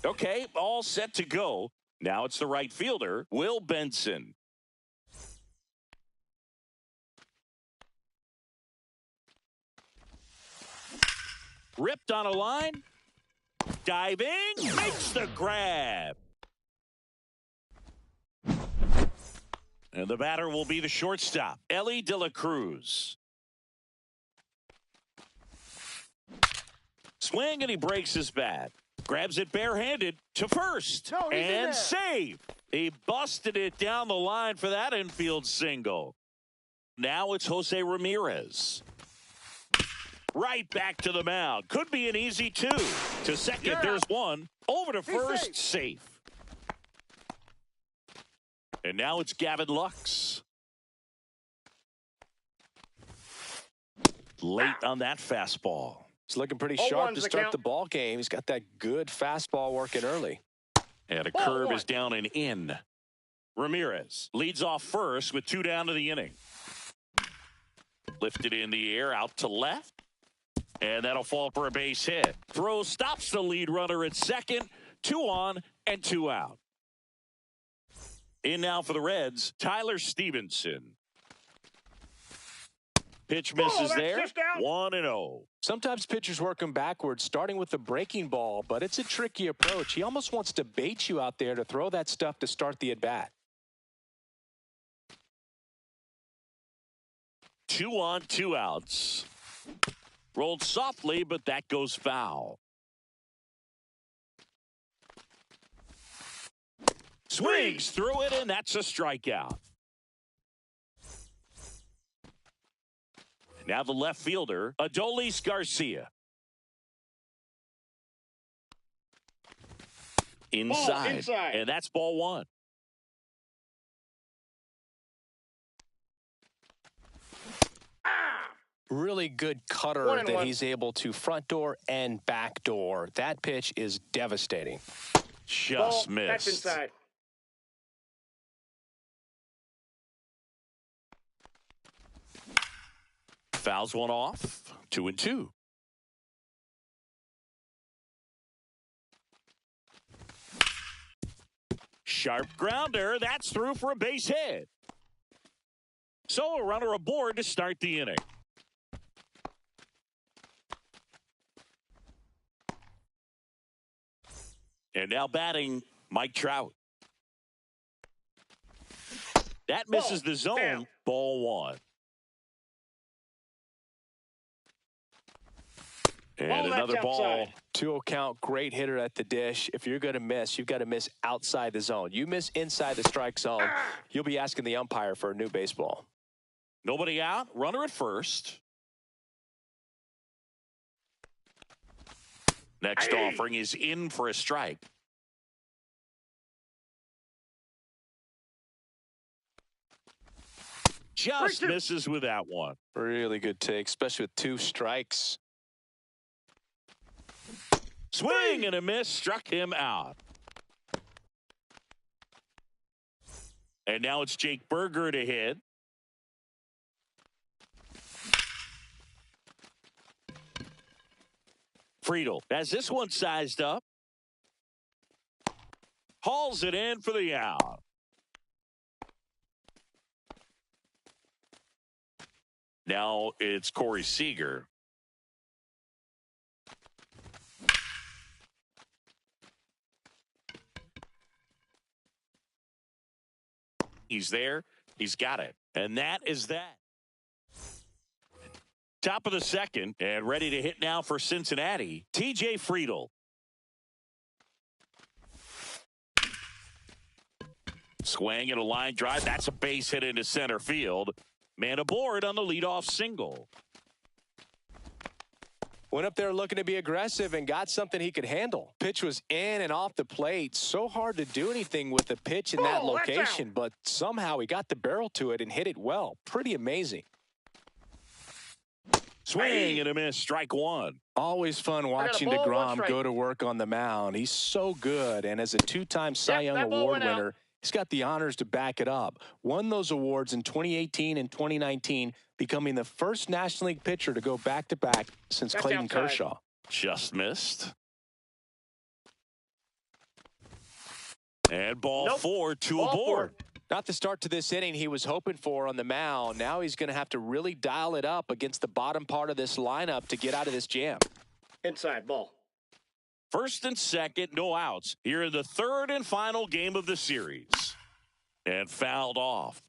Okay, all set to go. Now it's the right fielder, Will Benson. Ripped on a line. Diving. Makes the grab. And the batter will be the shortstop, Elly De La Cruz. Swing, and he breaks his bat. Grabs it barehanded to first. No, and save. He busted it down the line for that infield single. Now it's Jose Ramirez. Right back to the mound. Could be an easy two. To second, there's one. Over to first, safe. And now it's Gavin Lux. Late on that fastball. He's looking pretty sharp to start the ball game. He's got that good fastball working early. And a curve is down and in. Ramirez leads off first with 2 down to the inning. Lifted in the air out to left. And that'll fall for a base hit. Throw stops the lead runner at second. 2 on and 2 out. In now for the Reds, Tyler Stevenson. Pitch misses there. 1-0. Sometimes pitchers work him backwards, starting with the breaking ball, but it's a tricky approach. He almost wants to bait you out there to throw that stuff to start the at-bat. 2 on, 2 outs. Rolled softly, but that goes foul. Swings through it, and that's a strikeout. Now the left fielder, Adolis Garcia. Inside. And that's ball 1. Really good cutter that he's able to front door and back door. That pitch is devastating. Just missed. That's inside. Fouls one off. 2-2. Sharp grounder. That's through for a base hit. So a runner aboard to start the inning. And now batting, Mike Trout. That misses the zone. Damn. Ball 1. And another ball. 2-0 count, great hitter at the dish. If you're going to miss, you've got to miss outside the zone. You miss inside the strike zone, you'll be asking the umpire for a new baseball. Nobody out. Runner at first. Next offering is in for a strike. Just misses with that one. Really good take, especially with 2 strikes. Swing and a miss, struck him out. And now it's Jake Burger to hit. Friedel has this one sized up. Hauls it in for the out. Now it's Corey Seager. He's there. He's got it. And that is that. Top of the second, and ready to hit now for Cincinnati, TJ Friedel. Swing and a line drive. That's a base hit into center field. Man aboard on the leadoff single. Went up there looking to be aggressive and got something he could handle. Pitch was in and off the plate. So hard to do anything with the pitch in that location, but somehow he got the barrel to it and hit it well. Pretty amazing. Swing and a miss, strike 1. Always fun watching DeGrom go to work on the mound. He's so good, and as a 2-time Cy Young Award winner, he's got the honors to back it up. Won those awards in 2018 and 2019, becoming the first National League pitcher to go back-to-back since Clayton Kershaw. Just missed. And ball four, two aboard. Not the start to this inning he was hoping for on the mound. Now he's going to have to really dial it up against the bottom part of this lineup to get out of this jam. Inside ball. First and second, no outs. Here in the third and final game of the series. And fouled off.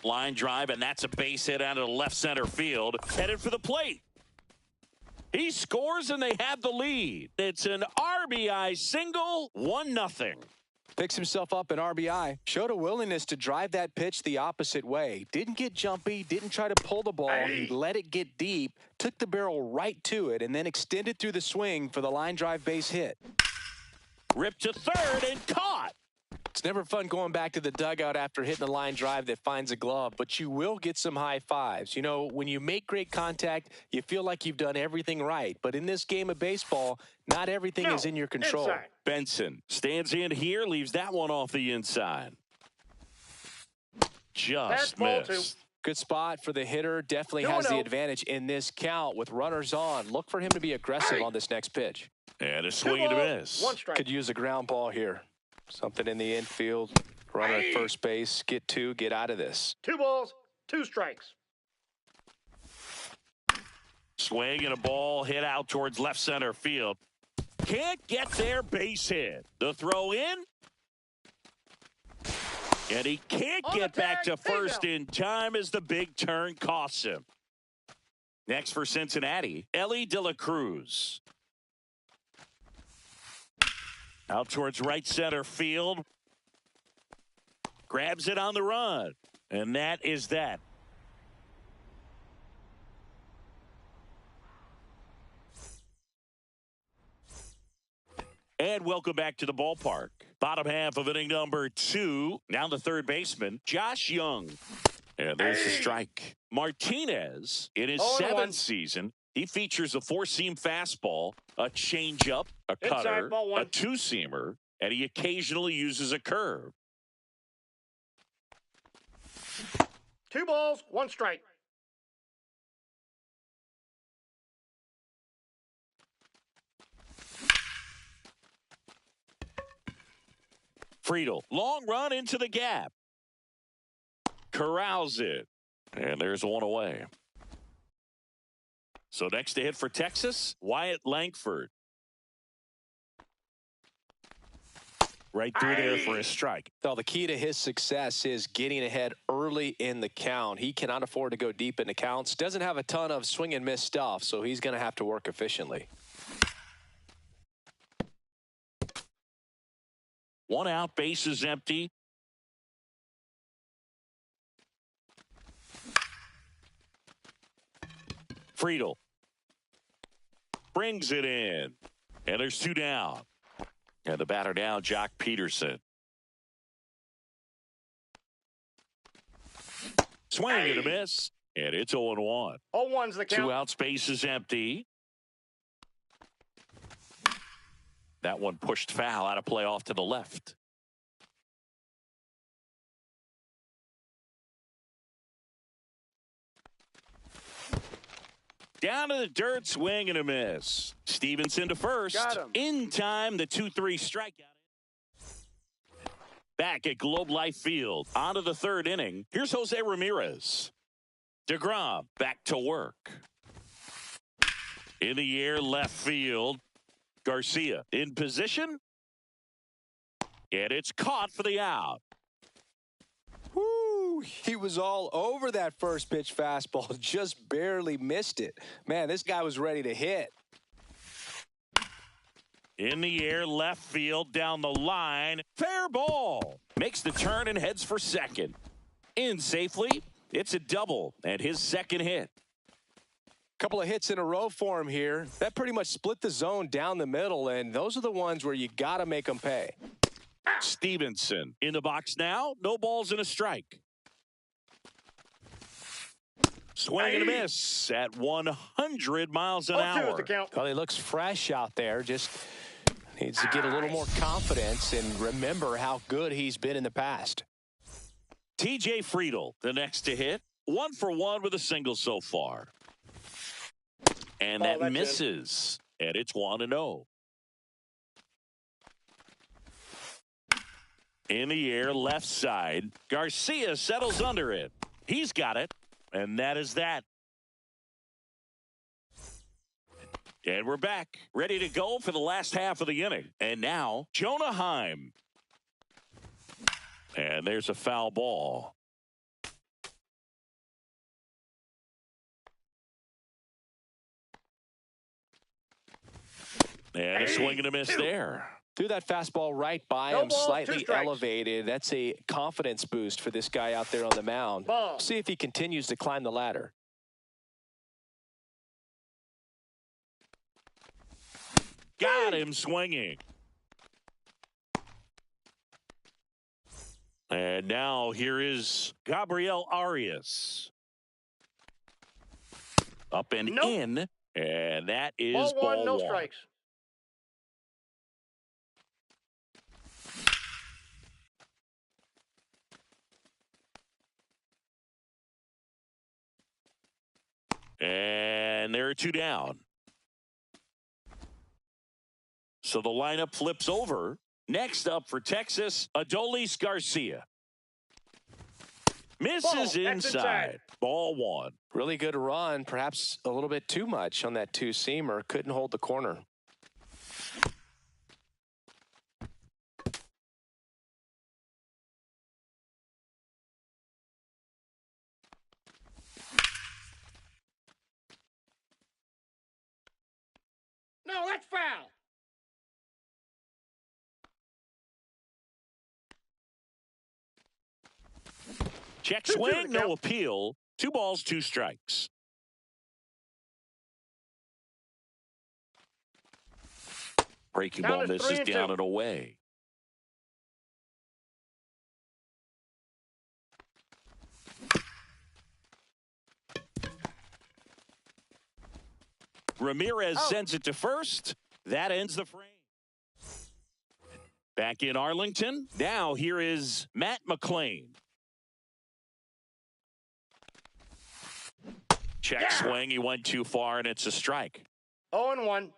Line drive, and that's a base hit out of the left center field. Headed for the plate. He scores, and they have the lead. It's an RBI single, 1-0. Picks himself up an RBI. Showed a willingness to drive that pitch the opposite way. Didn't get jumpy, didn't try to pull the ball. He let it get deep, took the barrel right to it, and then extended through the swing for the line drive base hit. Ripped to third and caught. It's never fun going back to the dugout after hitting a line drive that finds a glove, but you will get some high fives. You know, when you make great contact, you feel like you've done everything right. But in this game of baseball, not everything is in your control. Inside. Benson stands in here, leaves that one off the inside. Just missed. Good spot for the hitter. Definitely has the advantage in this count with runners on. Look for him to be aggressive on this next pitch. And a swing and a miss. One strike. Could use a ground ball here. Something in the infield. Runner at first base. Get two. Get out of this. 2 balls, 2 strikes. Swing and a ball hit out towards left center field. Can't get there, base hit. The throw in. And he can't get back to first in time as the big turn costs him. Next for Cincinnati, Elly De La Cruz. Out towards right center field. Grabs it on the run. And that is that. And welcome back to the ballpark. Bottom half of inning number 2. Now the third baseman, Josh Young. And there's the strike. Martinez, in his 7th season, he features a 4-seam fastball, a changeup, a cutter, a 2-seamer, and he occasionally uses a curve. 2 balls, 1 strike. Friedl, long run into the gap. Corrals it. And there's one away. So next to hit for Texas, Wyatt Langford. Right through there for a strike. So the key to his success is getting ahead early in the count. He cannot afford to go deep into counts. Doesn't have a ton of swing and miss stuff, so he's going to have to work efficiently. 1 out, base is empty. Friedl brings it in. And there's 2 down. And the batter now, Jock Peterson. Swing and a miss. And it's 0-1. 0-1's the count. 2 out, space is empty. That one pushed foul, out of play off to the left. Down to the dirt, swing and a miss. Stevenson to first. Got him. In time, the 2-3 strikeout. Back at Globe Life Field. On to the third inning. Here's Jose Ramirez. DeGrom back to work. In the air, left field. Garcia in position. And it's caught for the out. Woo! He was all over that first pitch fastball. Just barely missed it. Man, this guy was ready to hit. In the air, left field, down the line. Fair ball. Makes the turn and heads for second. In safely. It's a double and his second hit. Couple of hits in a row for him here. That pretty much split the zone down the middle, and those are the ones where you got to make them pay. Stevenson in the box now. No balls and a strike. Swing and a miss at 100 miles an hour. Well, he looks fresh out there. Just needs to get a little more confidence and remember how good he's been in the past. TJ Friedl, the next to hit. 1 for 1 with a single so far. And that misses. And it's 1-0. In the air, left side. Garcia settles under it. He's got it. And that is that. And we're back, ready to go for the last half of the inning. And now, Jonah Heim. And there's a foul ball. And a swing and a miss there. Threw that fastball right by him, slightly elevated. That's a confidence boost for this guy out there on the mound. See if he continues to climb the ladder. Got him swinging. And now here is Gabriel Arias. Up and in. And that is ball one. No strikes. And there are two down. So the lineup flips over. Next up for Texas, Adolis Garcia. Misses inside. Ball one. Really good run. Perhaps a little bit too much on that two-seamer. Couldn't hold the corner. No, that's foul. Check swing, no appeal. 2 balls, 2 strikes. Breaking ball misses down and away. Ramirez sends it to first. That ends the frame. Back in Arlington. Now here is Matt McLean. Check swing. He went too far, and it's a strike. 0-1.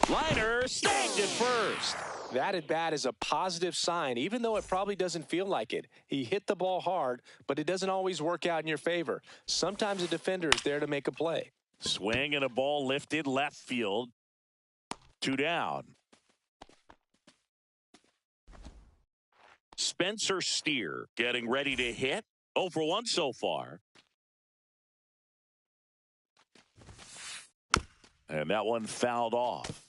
Liner snagged at first. That at bat is a positive sign, even though it probably doesn't feel like it. He hit the ball hard, but it doesn't always work out in your favor. Sometimes a defender is there to make a play. Swing and a ball lifted left field. 2 down. Spencer Steer getting ready to hit. 0 for 1 so far. And that one fouled off.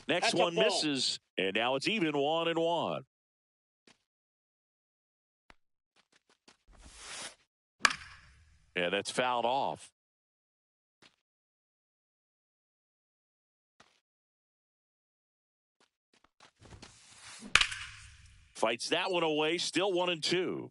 Next one misses, and now it's even 1-1. Yeah, that's fouled off. Fights that one away, still 1-2.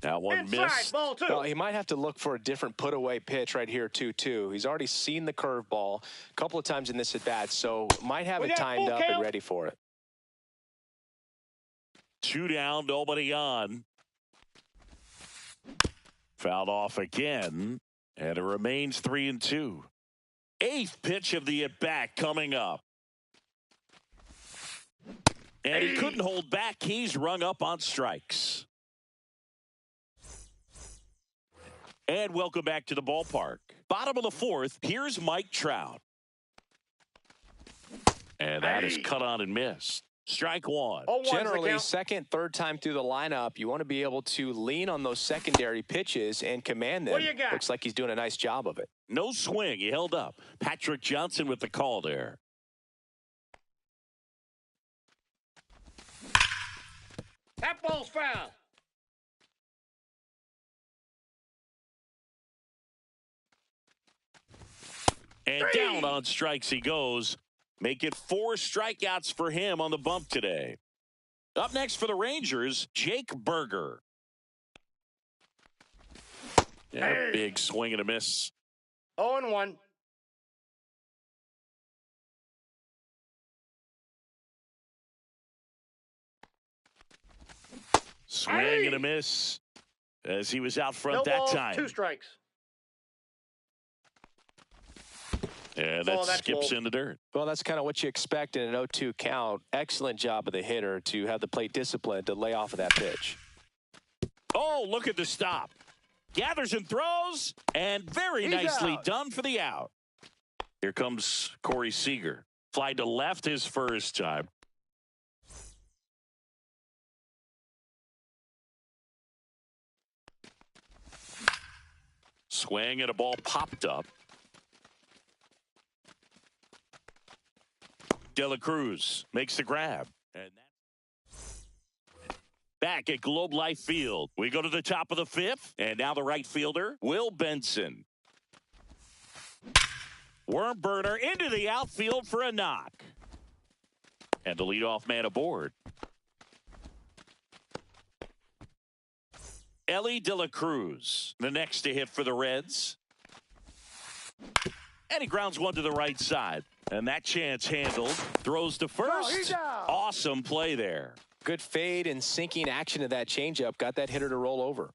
That one missed. Ball 2. Well, he might have to look for a different put-away pitch right here, 2-2. He's already seen the curveball a couple of times in this at-bat, so might have it timed up and ready for it. 2 down, nobody on. Fouled off again, and it remains 3-2. 8th pitch of the at-bat coming up. And he couldn't hold back. He's rung up on strikes. And welcome back to the ballpark. Bottom of the 4th, here's Mike Trout. And that is cut on and missed. Strike 1. Generally, second, third time through the lineup, you want to be able to lean on those secondary pitches and command them. Looks like he's doing a nice job of it. No swing. He held up. Patrick Johnson with the call there. That ball's foul. And down on strikes he goes. Make it 4 strikeouts for him on the bump today. Up next for the Rangers, Jake Burger. Yeah, big swing and a miss. 0-1. Swing and a miss as he was out front that time. 2 strikes. Yeah, that skips in the dirt. Well, that's kind of what you expect in an 0-2 count. Excellent job of the hitter to have the plate discipline to lay off of that pitch. Oh, look at the stop. Gathers and throws, and very nicely done for the out. Here comes Corey Seager. Fly to left his first time. Swing and a ball popped up. De La Cruz makes the grab. And back at Globe Life Field. We go to the top of the 5th. And now the right fielder, Will Benson. Worm burner into the outfield for a knock. And the leadoff man aboard. Elly De La Cruz, the next to hit for the Reds. And he grounds one to the right side. And that chance handled. Throws to first. Awesome play there. Good fade and sinking action of that changeup. Got that hitter to roll over.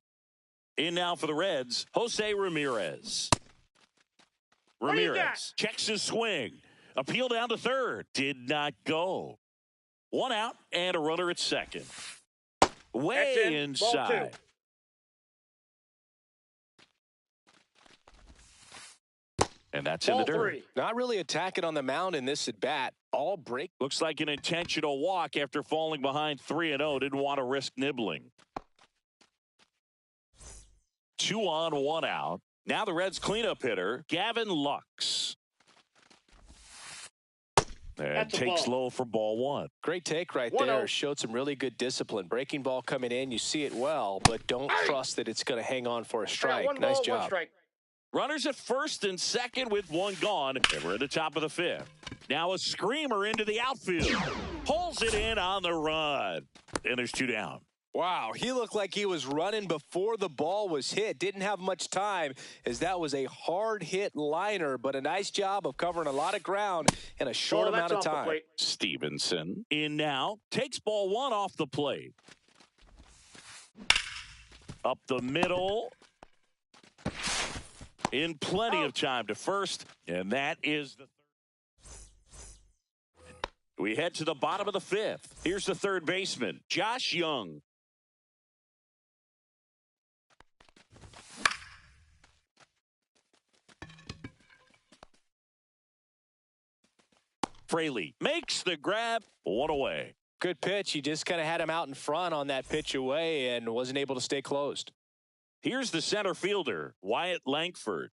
In now for the Reds, Jose Ramirez. Ramirez checks his swing. Appeal down to third. Did not go. 1 out and a runner at second. Way inside. And that's in the dirt. Not really attacking on the mound in this at bat. All break. Looks like an intentional walk after falling behind 3-0. Didn't want to risk nibbling. 2 on, 1 out. Now the Reds cleanup hitter, Gavin Lux. And takes low for ball 1. Great take right there. Showed some really good discipline. Breaking ball coming in. You see it well, but don't trust that it's going to hang on for a strike. Nice job. Runners at first and second with 1 gone. And we're at the top of the 5th. Now a screamer into the outfield. Pulls it in on the run. And there's 2 down. Wow, he looked like he was running before the ball was hit. Didn't have much time as that was a hard hit liner, but a nice job of covering a lot of ground in a short amount of time. Stevenson in now. Takes ball 1 off the plate. Up the middle. In plenty of time to first, and that is the third. We head to the bottom of the 5th. Here's the third baseman, Josh Young. Fraley makes the grab, 1 away. Good pitch. He just kind of had him out in front on that pitch away and wasn't able to stay closed. Here's the center fielder, Wyatt Langford.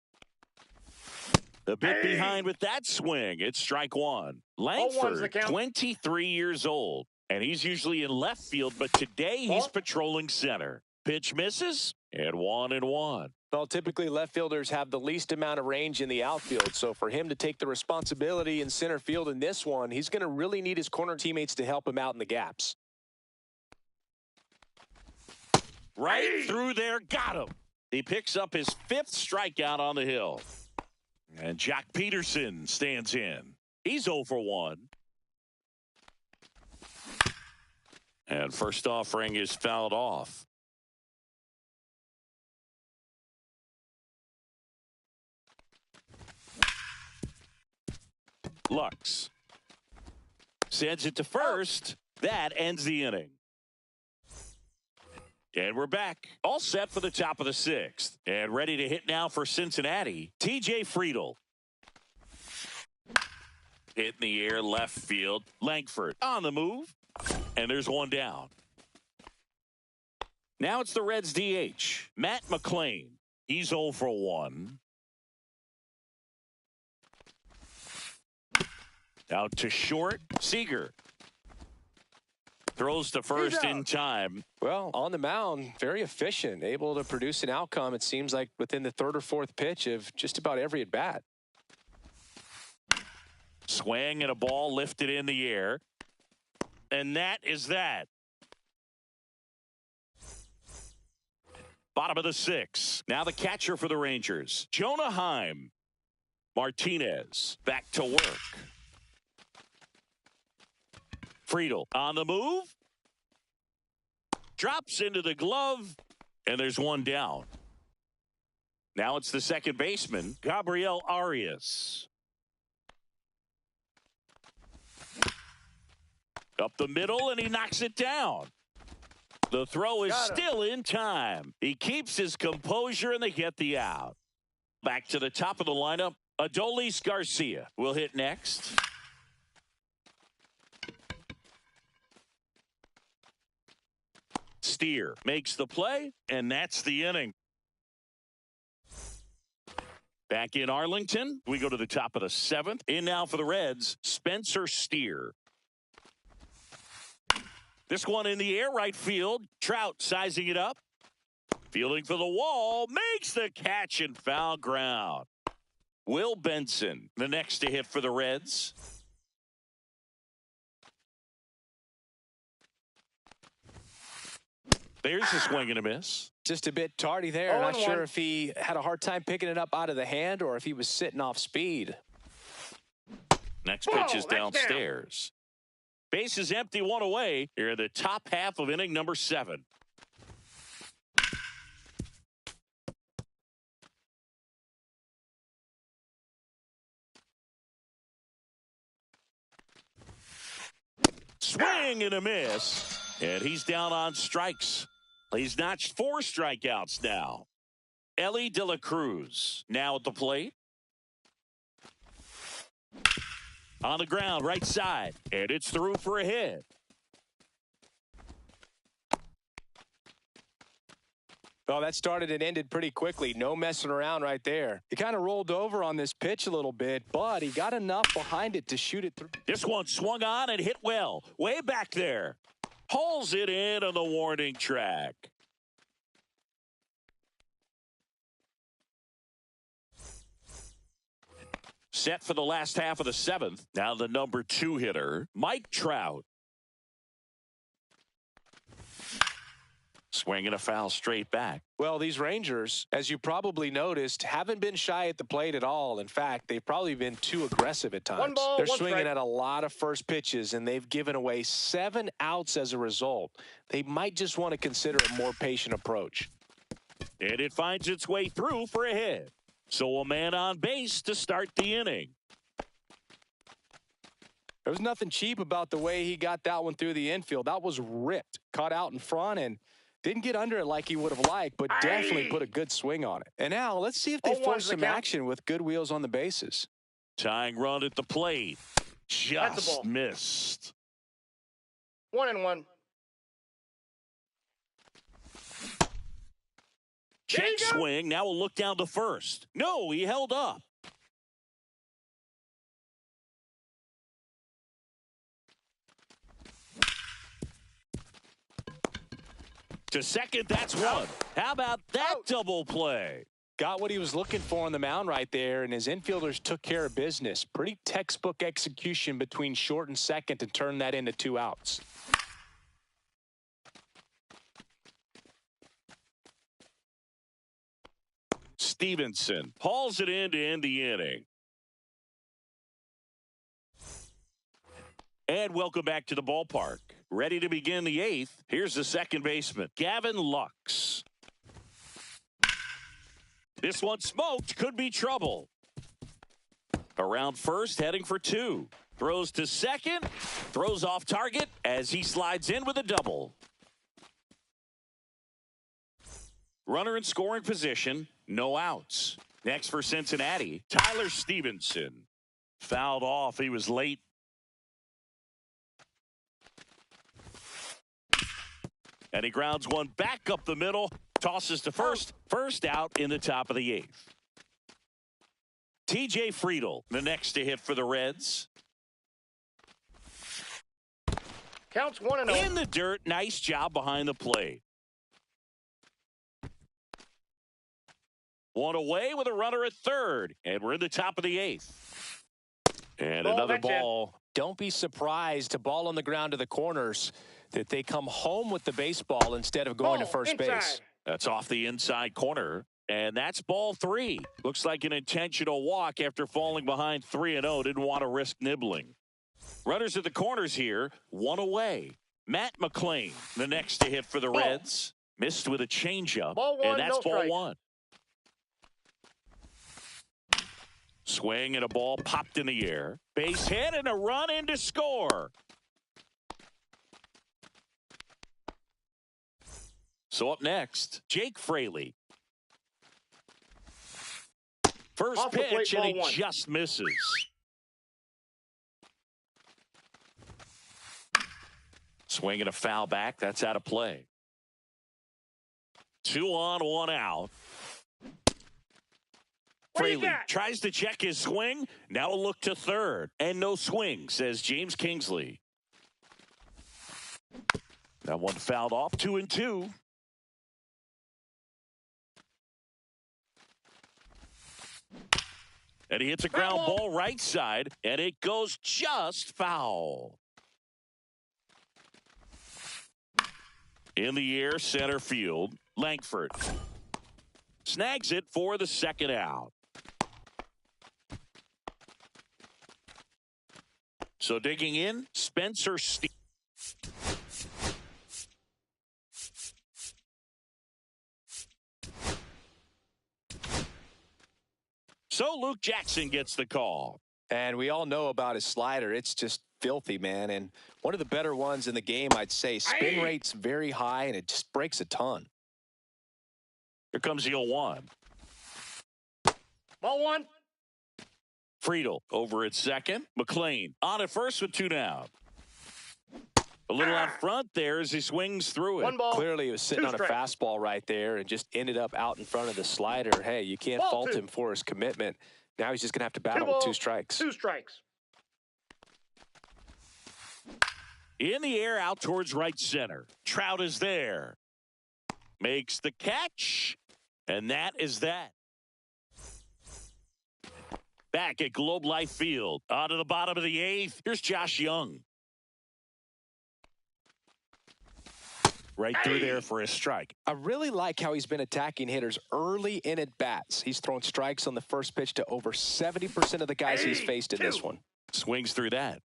A bit behind with that swing. It's strike 1. Langford, 23 years old, and he's usually in left field, but today he's patrolling center. Pitch misses, and 1-1. Well, typically left fielders have the least amount of range in the outfield, so for him to take the responsibility in center field in this one, he's going to really need his corner teammates to help him out in the gaps. Right through there, got him. He picks up his 5th strikeout on the hill. And Jack Peterson stands in. He's 0 for 1. And first offering is fouled off. Lux sends it to first. That ends the inning. And we're back. All set for the top of the 6th. And ready to hit now for Cincinnati, TJ Friedl. Hit in the air, left field. Langford on the move. And there's 1 down. Now it's the Reds DH, Matt McClain. He's 0 for 1. Out to short, Seager. Throws to first in time. Well, on the mound, very efficient, able to produce an outcome, it seems like, within the 3rd or 4th pitch of just about every at-bat. Swing and a ball lifted in the air. And that is that. Bottom of the 6th. Now the catcher for the Rangers, Jonah Heim. Martinez back to work. Friedel on the move. Drops into the glove, and there's one down. Now it's the second baseman, Gabriel Arias. Up the middle, and he knocks it down. The throw is still in time. He keeps his composure, and they get the out. Back to the top of the lineup, Adolis Garcia will hit next. Steer makes the play, and that's the inning. Back in Arlington, we go to the top of the 7th. In now for the Reds, Spencer Steer. This one in the air, right field. Trout sizing it up. Fielding for the wall, makes the catch in foul ground. Will Benson, the next to hit for the Reds. There's a swing and a miss. Just a bit tardy there. Not sure if he had a hard time picking it up out of the hand or if he was sitting off speed. Next pitch is downstairs. Base is empty, one away. Here in the top half of inning number 7. Swing and a miss. And he's down on strikes. He's notched 4 strikeouts now. Ellie De La Cruz now at the plate. On the ground, right side. And it's through for a hit. Well, that started and ended pretty quickly. No messing around right there. He kind of rolled over on this pitch a little bit, but he got enough behind it to shoot it through. This one swung on and hit well. Way back there. Pulls it in on the warning track. Set for the last half of the 7th. Now the number 2 hitter, Mike Trout. Swinging a foul straight back. Well, these Rangers, as you probably noticed, haven't been shy at the plate at all. In fact, they've probably been too aggressive at times. They're swinging at a lot of first pitches, and they've given away 7 outs as a result. They might just want to consider a more patient approach. And it finds its way through for a hit. So a man on base to start the inning. There was nothing cheap about the way he got that one through the infield. That was ripped, caught out in front, and didn't get under it like he would have liked, but definitely put a good swing on it. And now let's see if they force some action with good wheels on the bases. Tying run at the plate. Just missed. 1-1. Check swing. Now we'll look down to first. No, he held up. To second, that's one. How about that double play? Got what he was looking for on the mound right there, and his infielders took care of business. Pretty textbook execution between short and second to turn that into 2 outs. Stevenson hauls it in to end the inning. And welcome back to the ballpark. Ready to begin the 8th. Here's the second baseman, Gavin Lux. This one smoked, could be trouble. Around first, heading for 2. Throws to second, throws off target as he slides in with a double. Runner in scoring position, no outs. Next for Cincinnati, Tyler Stevenson. Fouled off, he was late. And he grounds one back up the middle, tosses to first. First out in the top of the 8th. T.J. Friedel, the next to hit for the Reds. Counts 1-0. In the dirt, nice job behind the plate. One away with a runner at third, and we're in the top of the 8th. And another ball. Don't be surprised to ball on the ground to the corners that they come home with the baseball instead of going to first base. That's off the inside corner. And that's ball 3. Looks like an intentional walk after falling behind 3-0. Didn't want to risk nibbling. Runners at the corners here. 1 away. Matt McLain, the next to hit for the Reds. Missed with a changeup. Ball 1, and that's no ball strikes. 1. Swing and a ball popped in the air. Base hit and a run in to score. So up next, Jake Fraley. First pitch, and he just misses. Swing and a foul back. That's out of play. 2 on, 1 out. Fraley tries to check his swing. Now a look to third. And no swing, says James Kingsley. That one fouled off. 2-2. And he hits a ground ball right side, and it goes just foul. In the air, center field, Langford snags it for the second out. So digging in, Spencer Steele. So Luke Jackson gets the call. And we all know about his slider. It's just filthy, man. And one of the better ones in the game, I'd say. Spin rate's very high, and it just breaks a ton. Here comes the 0-1. Ball 1. Friedel over at second. McLain on at first with 2 down. A little out front there as he swings through it. 1 ball. Clearly, he was sitting on a fastball right there and just ended up out in front of the slider. Hey, you can't fault him for his commitment. Now he's just going to have to battle with 2 strikes. 2 strikes. In the air out towards right center. Trout is there. Makes the catch. And that is that. Back at Globe Life Field. On to the bottom of the 8th. Here's Josh Young. Right through there for a strike. I really like how he's been attacking hitters early in at bats. He's thrown strikes on the first pitch to over 70% of the guys he's faced in this one. Swings through that.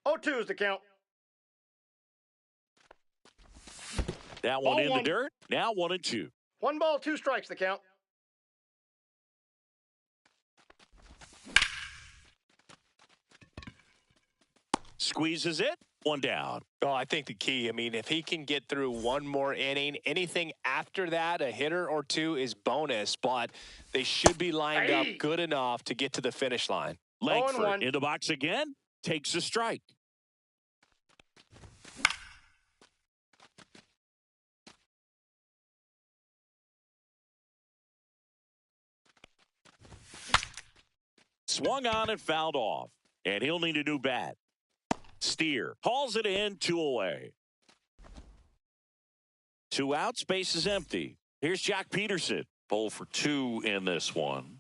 0-2 is the count. That one in the dirt. Now 1-2. 1 ball, 2 strikes the count. Squeezes it. 1 down. Oh, I think the key, I mean, if he can get through 1 more inning, anything after that, a hitter or 2 is bonus, but they should be lined up good enough to get to the finish line. Langford in the box again. Takes a strike. Swung on and fouled off. And he'll need a new bat. Steer hauls it in, 2 away. 2 outs, base is empty. Here's Jock Peterson. 0 for 2 in this one.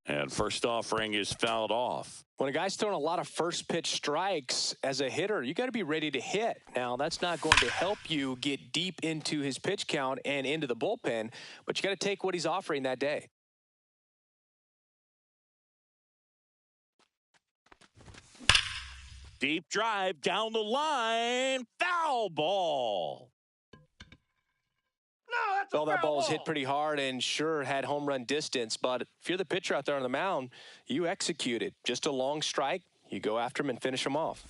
And first offering is fouled off. When a guy's throwing a lot of first pitch strikes as a hitter, you got to be ready to hit. Now, that's not going to help you get deep into his pitch count and into the bullpen, but you got to take what he's offering that day. Deep drive down the line. Foul ball. No, that's a well, that foul ball's ball. hit pretty hard and sure had home run distance, but if you're the pitcher out there on the mound, you execute it. Just a long strike. You go after him and finish him off.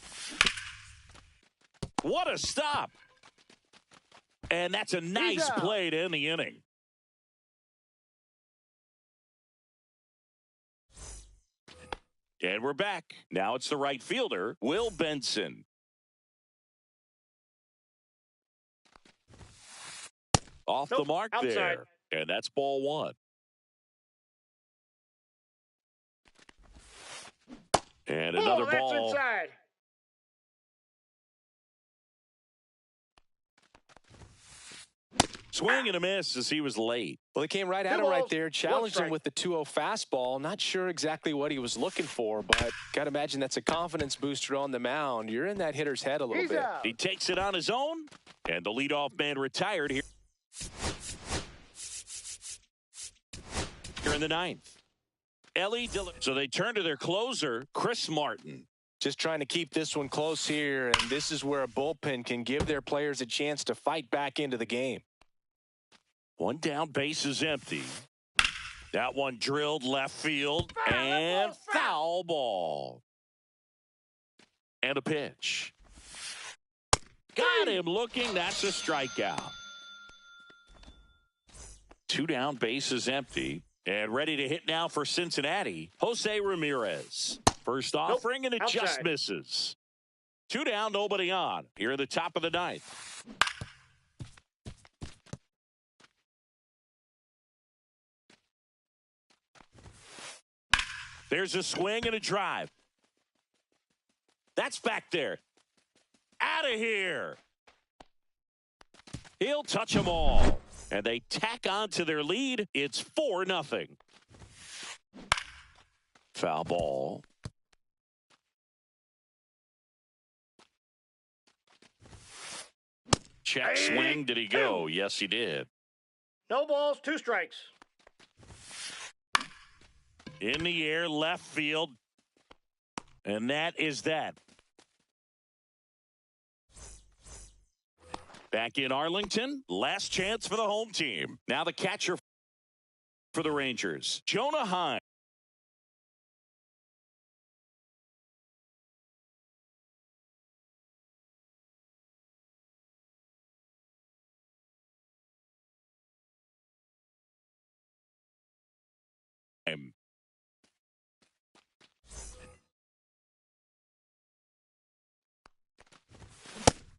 What a stop. And that's a nice play to end the inning. And we're back. Now it's the right fielder, Will Benson. Off the mark there. And that's ball 1. And another ball. That's inside. Swing and a miss as he was late. Well, he came right at him right there, challenged him with the 2-0 fastball. Not sure exactly what he was looking for, but got to imagine that's a confidence booster on the mound. You're in that hitter's head a little bit. Out. He takes it on his own, and the leadoff man retired here in the ninth. Ellie Dillon. So they turn to their closer, Chris Martin. Just trying to keep this one close here, and this is where a bullpen can give their players a chance to fight back into the game. One down, base is empty. That one drilled left field, and foul ball. And a pitch. Got him looking. That's a strikeout. 2 down, base is empty. And ready to hit now for Cincinnati, Jose Ramirez. First offering, and it just misses. 2 down, nobody on. Here at the top of the ninth. There's a swing and a drive. That's back there. Out of here. He'll touch them all. And they tack on to their lead. It's 4-0. Foul ball. Check swing. Did he go? Yes, he did. No balls, 2 strikes. In the air, left field. And that is that. Back in Arlington, last chance for the home team. Now the catcher for the Rangers, Jonah Heim.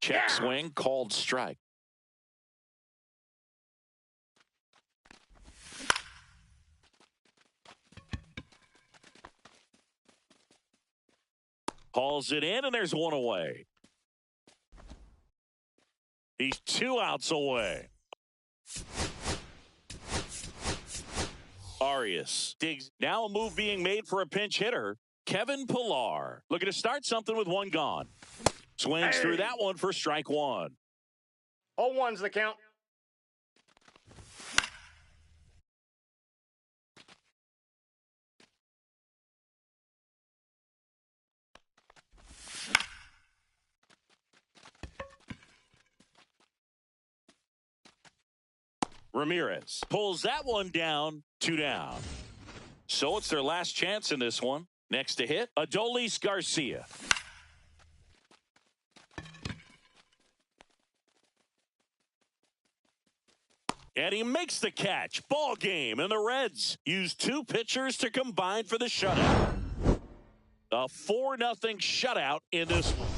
Check swing, called strike. Hauls it in, and there's one away. He's 2 outs away. Arias digs. Now a move being made for a pinch hitter, Kevin Pillar. Looking to start something with 1 gone. Swings through that one for strike 1. 0-1's the count. Ramirez pulls that one down, 2 down. So it's their last chance in this one. Next to hit, Adolis Garcia. And he makes the catch. Ball game. And the Reds use 2 pitchers to combine for the shutout. A 4-0 shutout in this one.